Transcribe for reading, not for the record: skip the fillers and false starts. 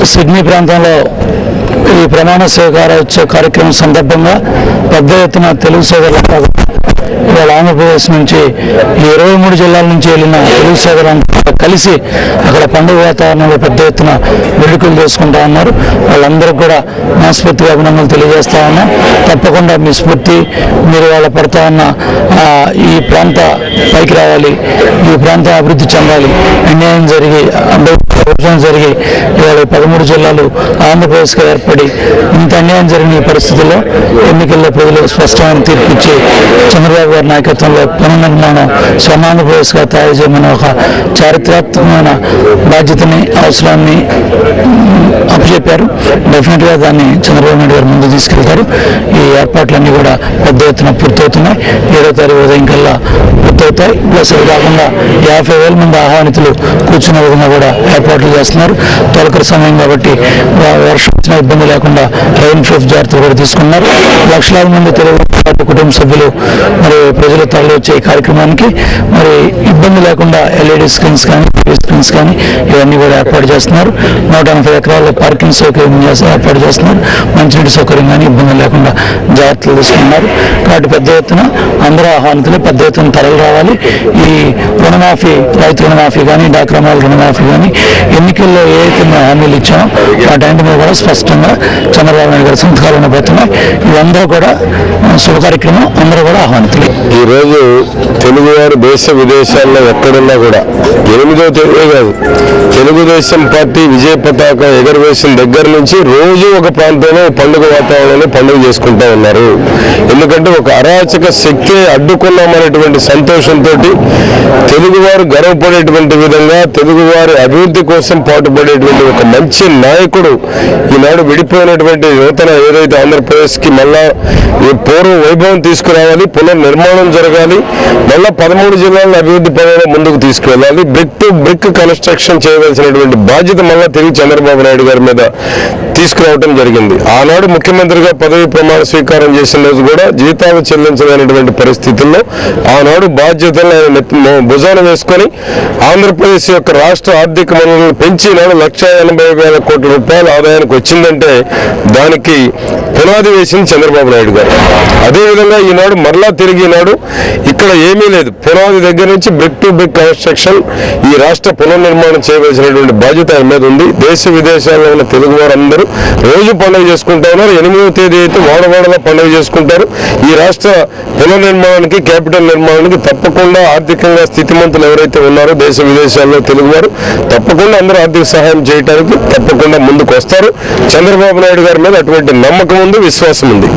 Sydney ప్రాంతంలో ఈ ప్రమాణ స్వీకారోత్సవ కార్యక్రమం సందర్భంగా పెద్ద ఎత్తున తెలుగు సోదరులంతా ఇవాళ ఆంధ్రప్రదేశ్ నుంచి 23 జిల్లాల నుంచి వెళ్ళిన తెలుగు సోదరులంతా కలిసి అక్కడ పండుగ వాతావరణంలో పెద్ద ఎత్తున వేడుకలు చేసుకుంటా ఉన్నారు. వాళ్ళందరికీ కూడా మనస్ఫూర్తిగా అభినందనలు తెలియజేస్తా ఉన్నాం. తప్పకుండా మీ స్ఫూర్తి మీరు వాళ్ళ పడతా ఉన్న ఈ ప్రాంత పైకి రావాలి, ఈ ప్రాంతం అభివృద్ధి చెందాలి. అన్యాయం జరిగి జరిగి ఇవాళ 13 జిల్లాలు ఆంధ్రప్రదేశ్గా ఏర్పడి ఇంత అన్యాయం జరిగిన ఈ పరిస్థితుల్లో ఎన్నికల్లో ప్రజలు స్పష్టమైన తీర్పు ఇచ్చి చంద్రబాబు గారి నాయకత్వంలో పునర్నిర్మాణం స్వర్ణాంధ్రప్రదేశ్గా తయారు చేయమని ఒక చారిత్రాత్మకమైన బాధ్యతని అవసరాన్ని అప్పచెప్పారు. డెఫినెట్గా దాన్ని చంద్రబాబు నాయుడు గారు ముందు తీసుకెళ్తారు. ఈ ఏర్పాట్లన్నీ కూడా పెద్ద ఎత్తున పూర్తవుతున్నాయి. 7వ తారీఖు ఉదయం కల్లా పూర్తవుతాయి. ప్లస్ అది కాకుండా 50,000 మంది ఆహ్వానితులు కూర్చున్న విధంగా కూడా ఏర్పాట్లు చేస్తున్నారు. తొలకరి సమయం కాబట్టి వర్షం వచ్చిన ఇబ్బంది లేకుండా రెయిన్ ప్రూఫ్ జాగ్రత్తలు కూడా తీసుకున్నారు. లక్షలాది మంది తెలుగు కుటుంబ సభ్యులు మరి ప్రజలు తరలి వచ్చే ఈ కార్యక్రమానికి మరి ఇబ్బంది లేకుండా LED స్క్రీన్స్ కానీ స్క్రీన్స్ కానీ ఇవన్నీ కూడా ఏర్పాటు చేస్తున్నారు. 180 ఎకరాల్లో పార్కింగ్ సౌకర్యం ఏర్పాటు చేస్తున్నారు. మంచినీటి సౌకర్యం కానీ ఇబ్బంది లేకుండా జాగ్రత్తలు తీసుకున్నారు. కాబట్టి పెద్ద ఎత్తున అందరూ ఆహ్వానితులు పెద్ద ఎత్తున తరలి రావాలి. ఈ రుణమాఫీ, రైతు రుణమాఫీ కానీ డాక్రా మహిళల రుణమాఫీ కానీ ఎన్నికల్లో ఏదైతే మేము హామీలు ఇచ్చామో వాటి మీద కూడా స్పష్టంగా చంద్రబాబు నాయుడు గారి సంతకాలు ఉండబోతున్నాయి. ఇవందరూ కూడా శుభ కార్యక్రమం, అందరూ కూడా ఆహ్వానితులు. ఈరోజు తెలుగువారు దేశ విదేశాల్లో ఎక్కడున్నా కూడా 8వ తేదీ కాదు, తెలుగుదేశం పార్టీ విజయ పతాక ఎగరవేసిన దగ్గర నుంచి రోజు ఒక ప్రాంతంలో పండుగ వాతావరణంలో పండుగ చేసుకుంటూ ఉన్నారు. ఎందుకంటే ఒక అరాచక శక్తి అడ్డుకున్నామనేటువంటి సంతోషంతో తెలుగువారు గర్వపడేటువంటి విధంగా తెలుగువారి అభివృద్ధి కోసం పాటుపడేటువంటి ఒక మంచి నాయకుడు ఈనాడు విడిపోయినటువంటి నూతన ఏదైతే ఆంధ్రప్రదేశ్కి మళ్ళా పూర్వ వైభవం తీసుకురావాలి, పునర్నిర్మాణం జరగాలి, మళ్ళా 13 జిల్లాలను అభివృద్ధి పదంలో ముందుకు తీసుకువెళ్ళాలి, బ్రిక్ టు బ్రిక్ కన్స్ట్రక్షన్ చేయవలసినటువంటి బాధ్యత మళ్ళా తిరిగి చంద్రబాబు నాయుడు గారి మీద తీసుకురావడం జరిగింది. ఆనాడు ముఖ్యమంత్రిగా పదవి ప్రమాణ స్వీకారం చేసిన రోజు కూడా జీతాలు చెల్లించలేనటువంటి పరిస్థితుల్లో ఆనాడు బాధ్యతలు ఆయన భుజాన వేసుకొని ఆంధ్రప్రదేశ్ యొక్క రాష్ట్ర ఆర్థిక వనరులను పెంచి నాడు 1,80,000 కోట్ల రూపాయల ఆదాయానికి వచ్చిందంటే దానికి పునాది వేసింది చంద్రబాబు నాయుడు గారు. అదేవిధంగా ఈనాడు మరలా తిరిగి ఈనాడు ఇక్కడ ఏమీ లేదు, పునాది దగ్గర నుంచి బ్రిక్ టు బ్రిక్ కన్స్ట్రక్షన్ ఈ రాష్ట్ర పునర్నిర్మాణం చేయవలసినటువంటి బాధ్యత ఆయన మీద ఉంది. దేశ విదేశాల్లో ఉన్న తెలుగు వారందరూ రోజు పండుగ చేసుకుంటా ఉన్నారు. 8వ తేదీ అయితే వాడవాడలో పండుగ చేసుకుంటారు. ఈ రాష్ట్ర పునర్నిర్మాణానికి, క్యాపిటల్ నిర్మాణానికి తప్పకుండా ఆర్థికంగా స్థితిమంతులు ఎవరైతే ఉన్నారో దేశ విదేశాల్లో తెలుగువారు తప్పకుండా అందరూ ఆర్థిక సహాయం చేయడానికి తప్పకుండా ముందుకు వస్తారు. చంద్రబాబు నాయుడు గారి మీద అటువంటి నమ్మకం ఉంది, విశ్వాసం ఉంది.